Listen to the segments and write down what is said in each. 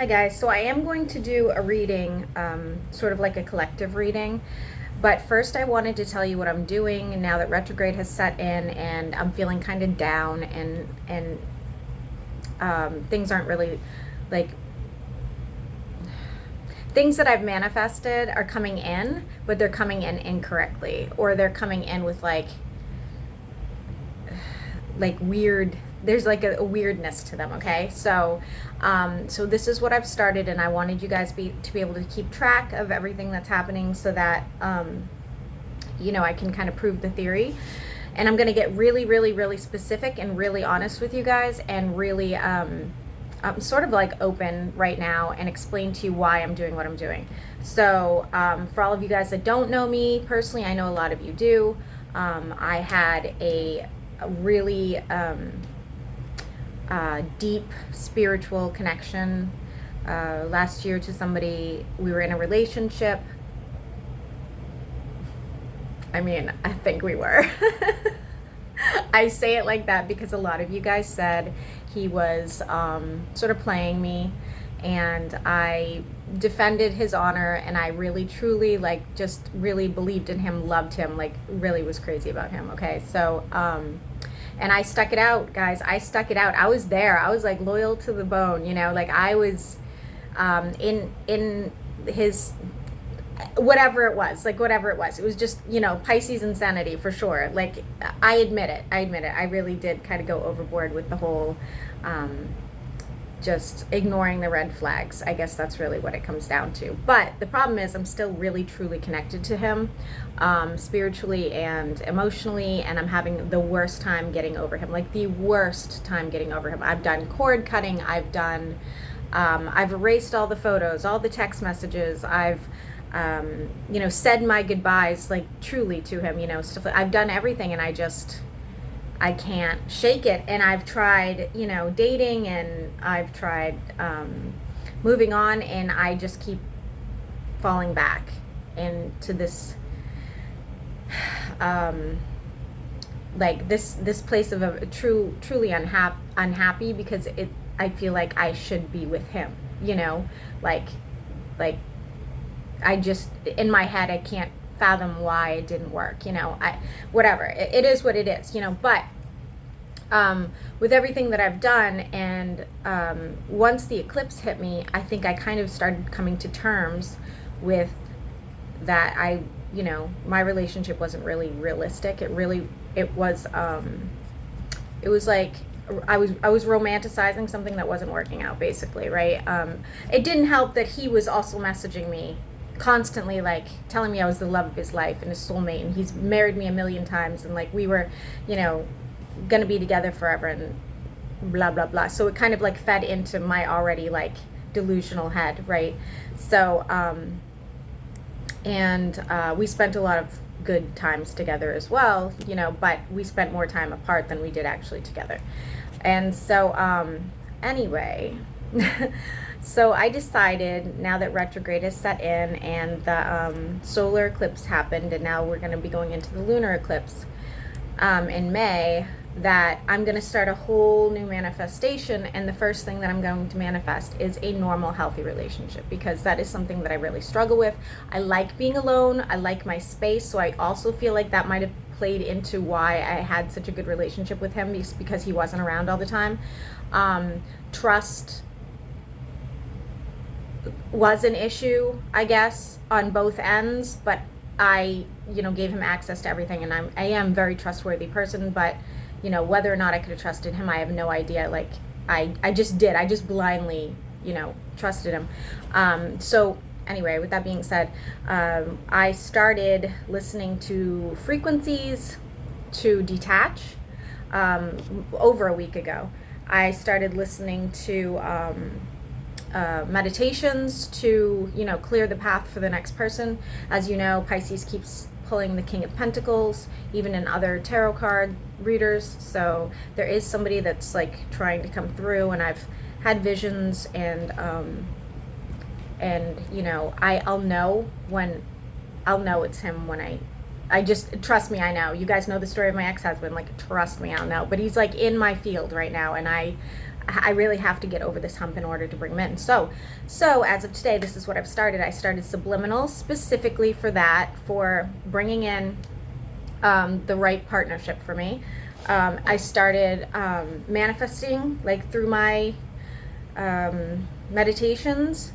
Hi guys, so I am going to do a reading, sort of like a collective reading, but first I wanted to tell you what I'm doing now that retrograde has set in and I'm feeling kind of down and things aren't really like things that I've manifested are coming in, but they're coming in incorrectly, or they're coming in with like weird, there's like a weirdness to them. Okay, so this is what I've started, and I wanted you guys to be able to keep track of everything that's happening, so that I can kind of prove the theory. And I'm going to get really, really, really specific and really honest with you guys, and really I'm sort of like open right now and explain to you why I'm doing what I'm doing. So for all of you guys that don't know me personally, I know a lot of you do. I had a really deep spiritual connection last year to somebody. We were in a relationship. I mean, I think we were. I say it like that because a lot of you guys said he was sort of playing me, and I defended his honor, and I really truly just really believed in him, loved him, really was crazy about him. Okay, so and I stuck it out, guys. I stuck it out. I was there. I was loyal to the bone, I was in his whatever it was, it was just, Pisces insanity for sure. I admit it. I really did kind of go overboard with the whole just ignoring the red flags. I guess that's really what it comes down to. But the problem is I'm still really truly connected to him, spiritually and emotionally, and I'm having the worst time getting over him, the worst time getting over him. I've done cord cutting. I've erased all the photos, all the text messages. I've said my goodbyes, truly, to him, stuff I've done everything, and I can't shake it. And I've tried, dating, and I've tried moving on, and I just keep falling back into this this place of a truly unhappy, because I feel like I should be with him, like I just, in my head, I can't fathom why it didn't work. Whatever, it is what it is, but with everything that I've done, and once the eclipse hit me, I think I kind of started coming to terms with that. My relationship wasn't really realistic. It was like I was romanticizing something that wasn't working out, basically, right? It didn't help that he was also messaging me constantly, telling me I was the love of his life and his soulmate, and he's married me a million times, and we were, gonna be together forever, and blah blah blah. So it kind of fed into my already delusional head, right? So we spent a lot of good times together as well, but we spent more time apart than we did actually together. And so anyway, so I decided, now that retrograde has set in and the solar eclipse happened, and now we're going to be going into the lunar eclipse in May, that I'm going to start a whole new manifestation. And the first thing that I'm going to manifest is a normal, healthy relationship, because that is something that I really struggle with. I like being alone. I like my space. So I also feel like that might have played into why I had such a good relationship with him, because he wasn't around all the time. Trust was an issue, I guess, on both ends, but I, gave him access to everything, and I am a very trustworthy person, but, whether or not I could have trusted him, I have no idea. I just did. I just blindly, trusted him. So anyway, with that being said, I started listening to frequencies to detach over a week ago. I started listening to meditations to clear the path for the next person. As you know, Pisces keeps pulling the King of Pentacles, even in other tarot card readers. So there is somebody that's trying to come through, and I've had visions, and I'll know it's him when I just, trust me, I know. You guys know the story of my ex-husband. Trust me, I'll know. But he's in my field right now, and I really have to get over this hump in order to bring them in. So as of today, this is what I've started. I started Subliminal specifically for that, for bringing in the right partnership for me. I started manifesting, like through my meditations.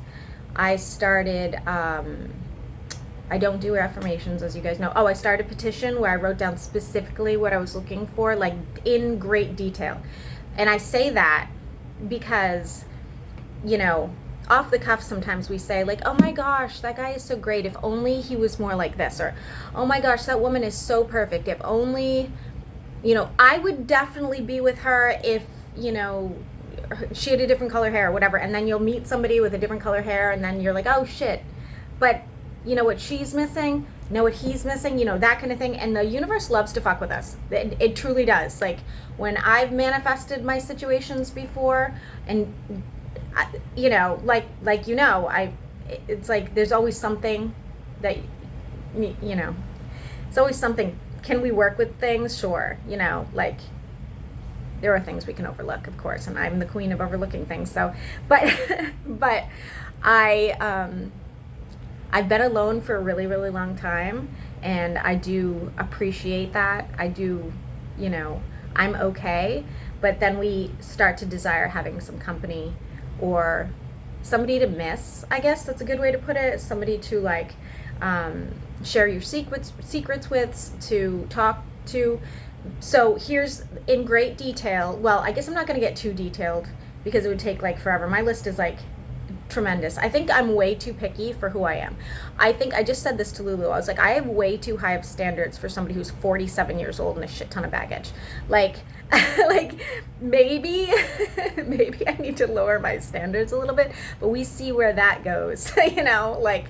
I started, I don't do affirmations, as you guys know. Oh, I started a petition where I wrote down specifically what I was looking for, like in great detail. And I say that because, you know, off the cuff sometimes we say like, oh my gosh, that guy is so great, if only he was more like this, or oh my gosh, that woman is so perfect, if only, you know, I would definitely be with her if, you know, she had a different color hair or whatever. And then you'll meet somebody with a different color hair and then you're like, oh shit, but you know what she's missing, know what he's missing, you know, that kind of thing. And the universe loves to fuck with us. It truly does. Like when I've manifested my situations before, and you know, like you know, it's like there's always something that, you know, it's always something. Can we work with things? Sure. You know, like there are things we can overlook, of course, and I'm the queen of overlooking things. So, but I've been alone for a really, really long time, and I do appreciate that. I do, you know, I'm okay, but then we start to desire having some company, or somebody to miss, I guess that's a good way to put it. Somebody to like share your secrets with, to talk to. So here's in great detail. Well, I guess I'm not going to get too detailed because it would take like forever. My list is like tremendous. I think I'm way too picky for who I am. I think I just said this to Lulu. I was like, I have way too high of standards for somebody who's 47 years old and a shit ton of baggage. Like, like maybe I need to lower my standards a little bit, but we see where that goes. You know, like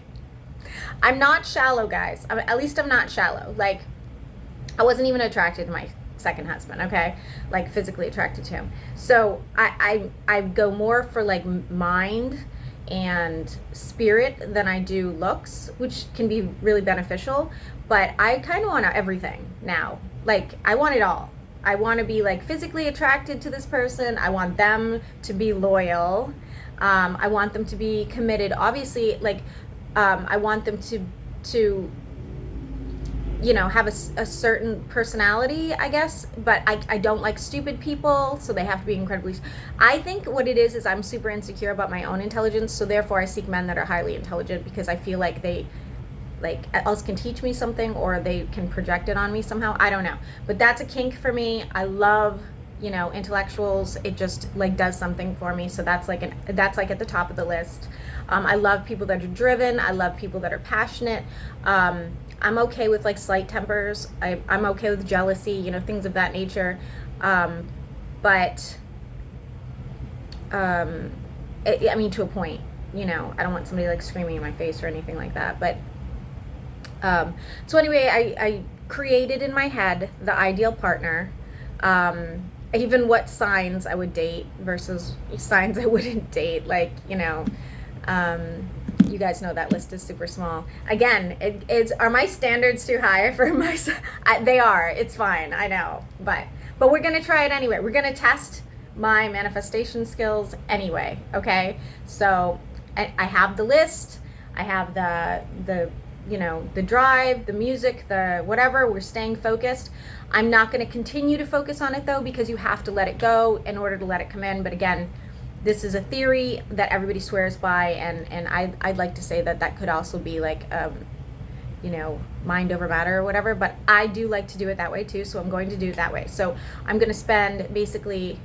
I'm not shallow, guys. At least I'm not shallow. Like I wasn't even attracted to my second husband, okay, like physically attracted to him. So I go more for like mind and spirit than I do looks, which can be really beneficial, but I kind of want everything now. Like I want it all. I want to be like physically attracted to this person. I want them to be loyal. I want them to be committed. Obviously, like I want them to you know, have a certain personality, I guess, but I don't like stupid people, so they have to be incredibly. I think what it is I'm super insecure about my own intelligence, so therefore I seek men that are highly intelligent because I feel like they, like, else can teach me something or they can project it on me somehow. I don't know, but that's a kink for me. I love, you know, intellectuals. It just like does something for me. So that's like at the top of the list. I love people that are driven. I love people that are passionate. I'm okay with like slight tempers. I'm okay with jealousy, you know, things of that nature. But I mean, to a point, you know, I don't want somebody like screaming in my face or anything like that. But so anyway, I created in my head the ideal partner. Even what signs I would date versus signs I wouldn't date. Like, you know, you guys know that list is super small. Again, are my standards too high for my? They are. It's fine. I know, but we're gonna try it anyway. We're gonna test my manifestation skills anyway. Okay, so I have the list. I have the you know, the drive, the music, the whatever. We're staying focused. I'm not going to continue to focus on it though, because you have to let it go in order to let it come in. But again, this is a theory that everybody swears by, and I'd like to say that could also be like, you know, mind over matter or whatever. But I do like to do it that way too, so I'm going to do it that way. So I'm going to spend basically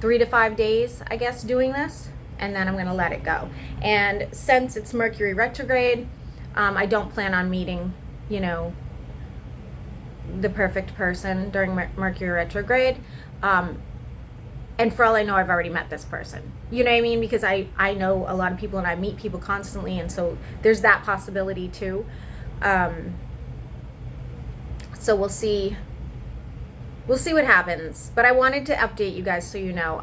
3 to 5 days, I guess, doing this, and then I'm going to let it go. And since it's Mercury retrograde, I don't plan on meeting, you know, the perfect person during Mercury retrograde. And for all I know, I've already met this person. You know what I mean? Because I know a lot of people and I meet people constantly. And so there's that possibility too. So we'll see what happens. But I wanted to update you guys so you know.